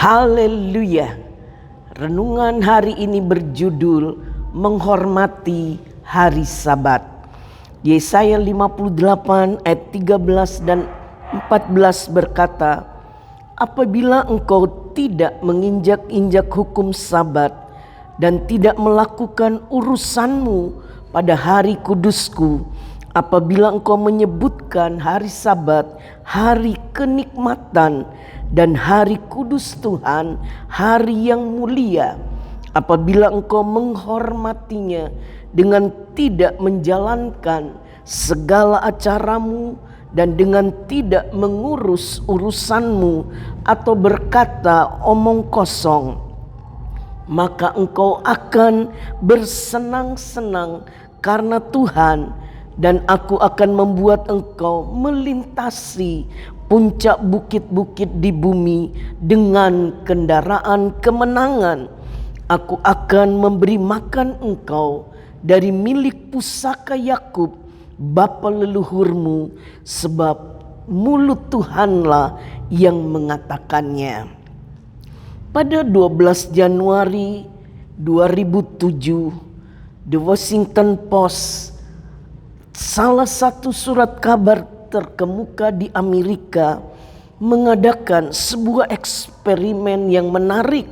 Haleluya. Renungan hari ini berjudul menghormati hari Sabat. Yesaya 58 ayat 13 dan 14 berkata, apabila engkau tidak menginjak-injak hukum Sabat dan tidak melakukan urusanmu pada hari kudusku, apabila engkau menyebutkan hari Sabat hari kenikmatan dan hari kudus Tuhan, hari yang mulia, apabila engkau menghormatinya dengan tidak menjalankan segala acaramu dan dengan tidak mengurus urusanmu atau berkata omong kosong, maka engkau akan bersenang-senang karena Tuhan, dan aku akan membuat engkau melintasi puncak bukit-bukit di bumi dengan kendaraan kemenangan. Aku akan memberi makan engkau dari milik pusaka Yakub bapa leluhurmu, sebab mulut Tuhanlah yang mengatakannya. Pada 12 Januari 2007, The Washington Post, salah satu surat kabar terkemuka di Amerika, mengadakan sebuah eksperimen yang menarik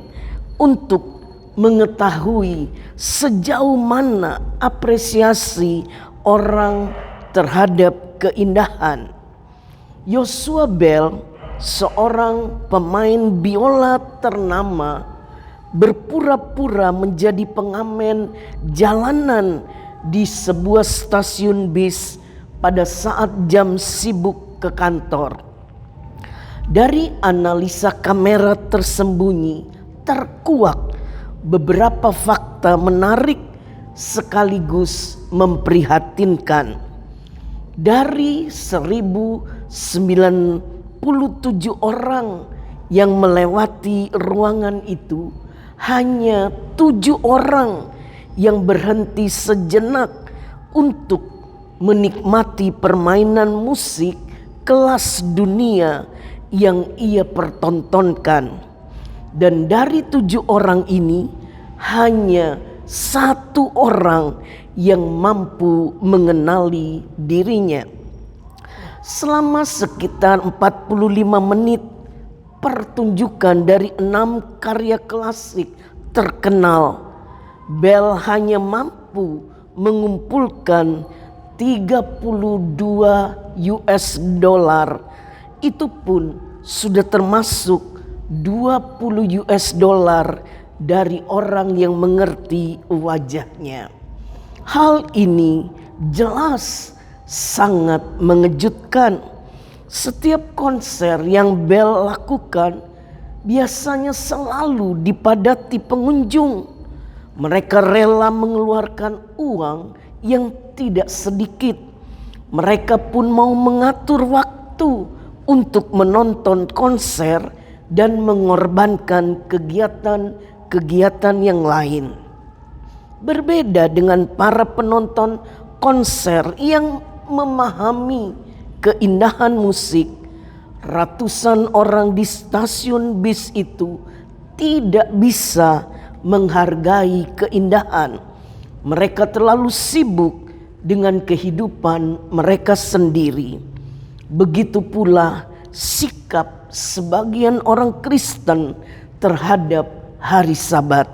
untuk mengetahui sejauh mana apresiasi orang terhadap keindahan. Joshua Bell, seorang pemain biola ternama, berpura-pura menjadi pengamen jalanan di sebuah stasiun bis pada saat jam sibuk ke kantor. Dari analisa kamera tersembunyi terkuak beberapa fakta menarik sekaligus memprihatinkan. Dari 1097 orang yang melewati ruangan itu, hanya 7 orang yang berhenti sejenak untuk menikmati permainan musik kelas dunia yang ia pertontonkan. Dan dari 7 orang ini, hanya 1 orang yang mampu mengenali dirinya. Selama sekitar 45 menit pertunjukan dari 6 karya klasik terkenal, Bell hanya mampu mengumpulkan $32. Itu pun sudah termasuk $20 dari orang yang mengerti wajahnya. Hal ini jelas sangat mengejutkan. Setiap konser yang Bell lakukan biasanya selalu dipadati pengunjung. Mereka rela mengeluarkan uang yang tidak sedikit. Mereka pun mau mengatur waktu untuk menonton konser dan mengorbankan kegiatan yang lain. Berbeda dengan para penonton konser yang memahami keindahan musik, ratusan orang di stasiun bis itu tidak bisa menghargai keindahan. Mereka terlalu sibuk dengan kehidupan mereka sendiri. Begitu pula sikap sebagian orang Kristen terhadap hari Sabat.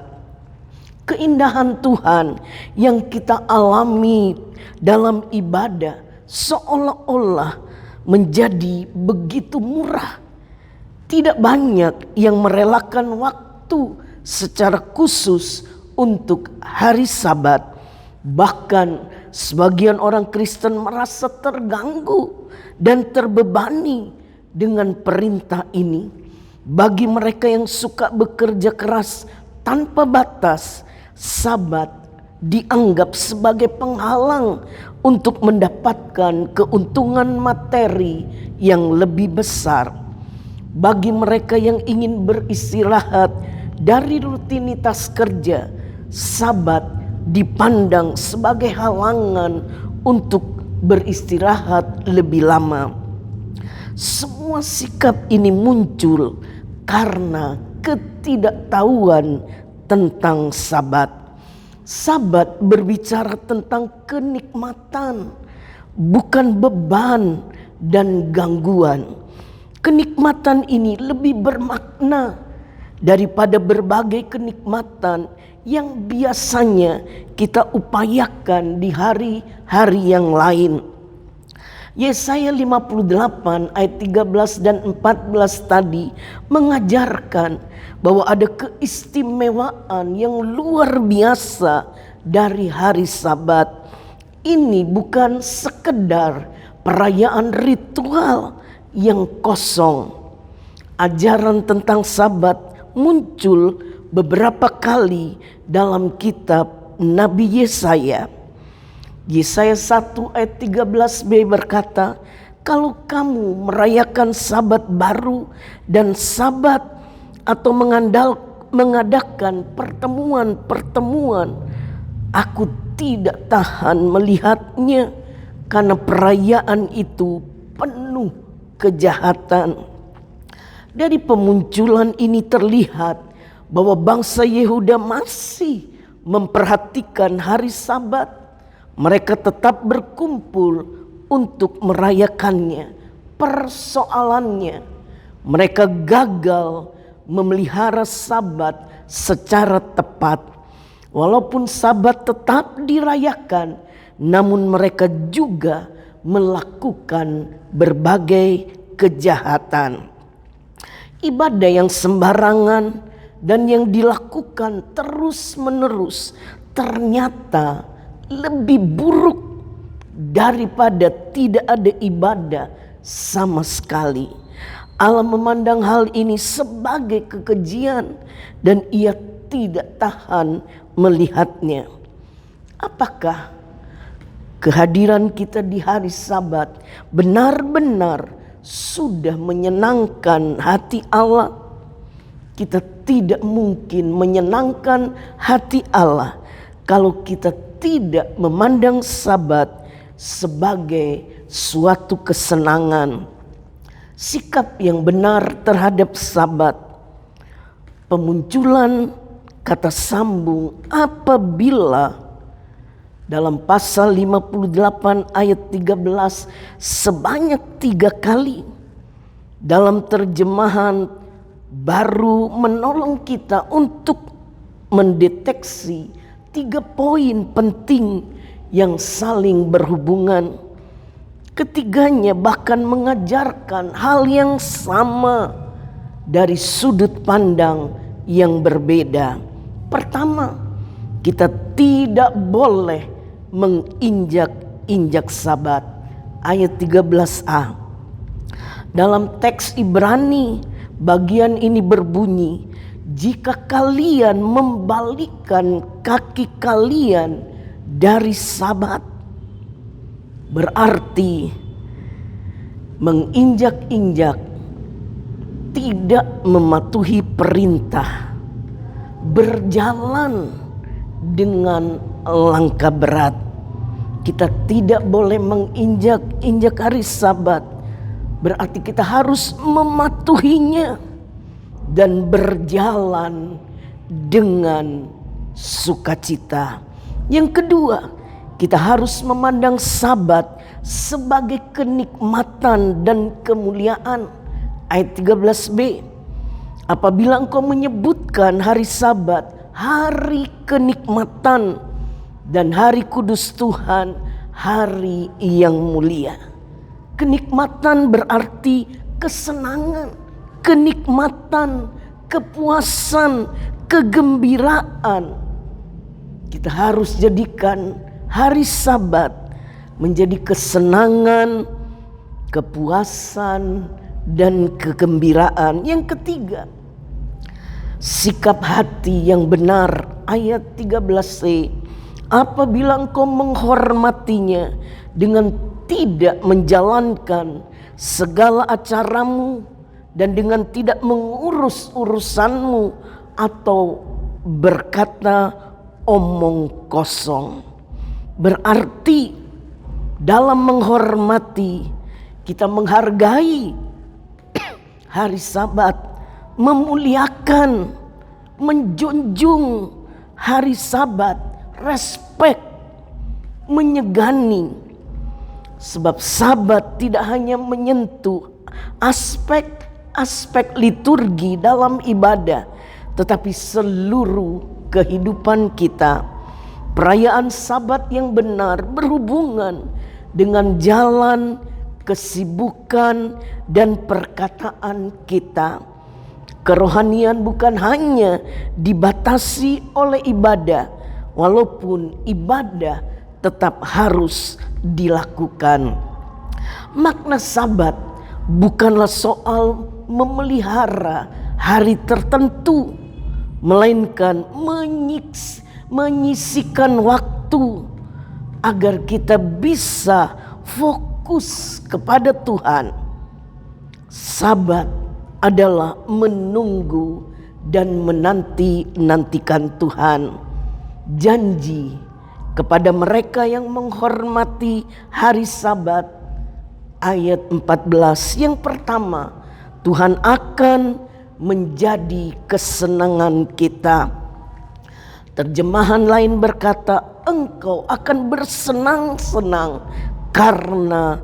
Keindahan Tuhan yang kita alami dalam ibadah seolah-olah menjadi begitu murah. Tidak banyak yang merelakan waktu secara khusus untuk hari Sabat. Bahkan sebagian orang Kristen merasa terganggu dan terbebani dengan perintah ini. Bagi mereka yang suka bekerja keras tanpa batas, Sabat dianggap sebagai penghalang untuk mendapatkan keuntungan materi yang lebih besar. Bagi mereka yang ingin beristirahat dari rutinitas kerja, Sabat dipandang sebagai halangan untuk beristirahat lebih lama. Semua sikap ini muncul karena ketidaktahuan tentang Sabat. Sabat berbicara tentang kenikmatan, bukan beban dan gangguan. Kenikmatan ini lebih bermakna daripada berbagai kenikmatan yang biasanya kita upayakan di hari-hari yang lain. Yesaya 58 ayat 13 dan 14 tadi mengajarkan bahwa ada keistimewaan yang luar biasa dari hari Sabat. Ini bukan sekedar perayaan ritual yang kosong. Ajaran tentang Sabat muncul beberapa kali dalam kitab Nabi Yesaya. Yesaya 1 ayat 13b berkata, kalau kamu merayakan Sabat baru dan Sabat atau mengadakan pertemuan-pertemuan, aku tidak tahan melihatnya karena perayaan itu penuh kejahatan. Dari pemunculan ini terlihat bahwa bangsa Yehuda masih memperhatikan hari Sabat. Mereka tetap berkumpul untuk merayakannya. Persoalannya, mereka gagal memelihara Sabat secara tepat. Walaupun Sabat tetap dirayakan, namun mereka juga melakukan berbagai kejahatan. Ibadah yang sembarangan dan yang dilakukan terus-menerus ternyata lebih buruk daripada tidak ada ibadah sama sekali. Allah memandang hal ini sebagai kekejian dan ia tidak tahan melihatnya. Apakah kehadiran kita di hari Sabat benar-benar sudah menyenangkan hati Allah? Kita tidak mungkin menyenangkan hati Allah kalau kita tidak memandang Sabat sebagai suatu kesenangan. Sikap yang benar terhadap Sabat. Pemunculan kata sambung apabila dalam pasal 58 ayat 13 sebanyak 3 kali. Dalam terjemahan baru menolong kita untuk mendeteksi 3 poin penting yang saling berhubungan. Ketiganya bahkan mengajarkan hal yang sama dari sudut pandang yang berbeda. Pertama, kita tidak boleh menginjak-injak Sabat. Ayat 13a. Dalam teks Ibrani, bagian ini berbunyi, jika kalian membalikkan kaki kalian dari Sabat, berarti menginjak-injak, tidak mematuhi perintah, berjalan dengan langkah berat. Kita tidak boleh menginjak-injak hari Sabat, berarti kita harus mematuhinya dan berjalan dengan sukacita. Yang kedua, kita harus memandang Sabat sebagai kenikmatan dan kemuliaan. Ayat 13b. Apabila engkau menyebutkan hari Sabat, hari kenikmatan dan hari kudus Tuhan, hari yang mulia. Kenikmatan berarti kesenangan, kenikmatan, kepuasan, kegembiraan. Kita harus jadikan hari Sabat menjadi kesenangan, kepuasan, dan kegembiraan. Yang ketiga, sikap hati yang benar. Ayat 13c. Apabila engkau menghormatinya dengan tidak menjalankan segala acaramu dan dengan tidak mengurus urusanmu atau berkata omong kosong. Berarti dalam menghormati, kita menghargai hari Sabat, memuliakan, menjunjung hari Sabat, respek, menyegani. Sebab Sabat tidak hanya menyentuh aspek liturgi dalam ibadah, tetapi seluruh kehidupan kita. Perayaan Sabat yang benar berhubungan dengan jalan, kesibukan, dan perkataan kita. Kerohanian bukan hanya dibatasi oleh ibadah, walaupun ibadah tetap harus dilakukan. Makna Sabat bukanlah soal memelihara hari tertentu, melainkan menyisihkan waktu agar kita bisa fokus kepada Tuhan. Sabat adalah menunggu dan menantikan Tuhan. Janji kepada mereka yang menghormati hari Sabat, ayat 14 yang pertama, Tuhan akan menjadi kesenangan kita. Terjemahan lain berkata, engkau akan bersenang-senang karena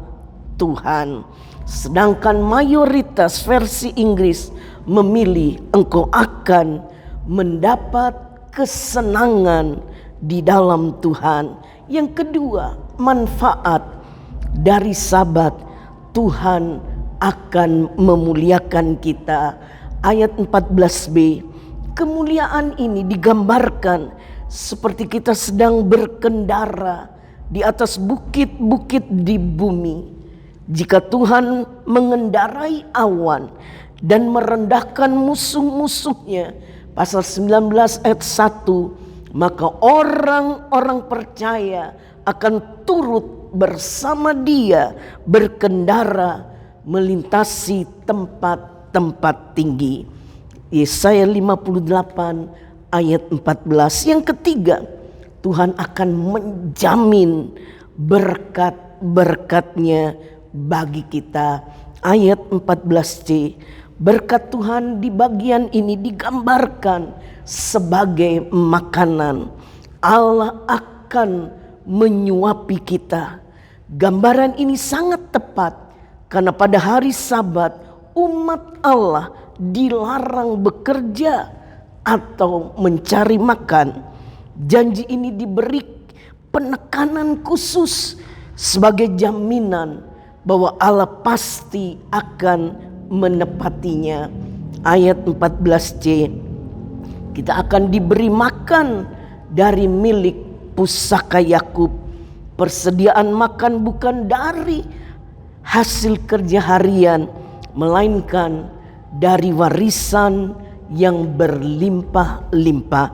Tuhan. Sedangkan mayoritas versi Inggris memilih engkau akan mendapat kesenangan di dalam Tuhan. Yang kedua, manfaat dari Sabat, Tuhan akan memuliakan kita. Ayat 14b, kemuliaan ini digambarkan seperti kita sedang berkendara di atas bukit-bukit di bumi. Jika Tuhan mengendarai awan dan merendahkan musuh-musuhnya, pasal 19 ayat 1, maka orang-orang percaya akan turut bersama dia berkendara melintasi tempat-tempat tinggi. Yesaya 58 ayat 14. Yang ketiga, Tuhan akan menjamin berkat-berkatnya bagi kita. Ayat 14c, berkat Tuhan di bagian ini digambarkan sebagai makanan. Allah akan menyuapi kita. Gambaran ini sangat tepat karena pada hari Sabat umat Allah dilarang bekerja atau mencari makan. Janji ini diberi penekanan khusus sebagai jaminan bahwa Allah pasti akan menepatinya. Ayat 14c, kita akan diberi makan dari milik pusaka Yakub. Persediaan makan bukan dari hasil kerja harian, melainkan dari warisan yang berlimpah-limpah.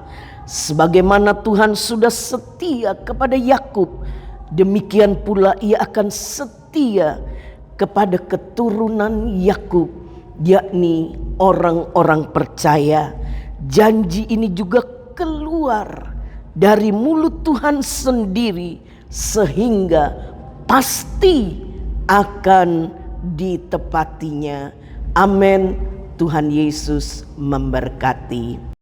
Sebagaimana Tuhan sudah setia kepada Yakub, demikian pula ia akan setia kepada keturunan Yakub, yakni orang-orang percaya. Janji ini juga keluar dari mulut Tuhan sendiri, sehingga pasti akan ditepatinya. Amin. Tuhan Yesus memberkati.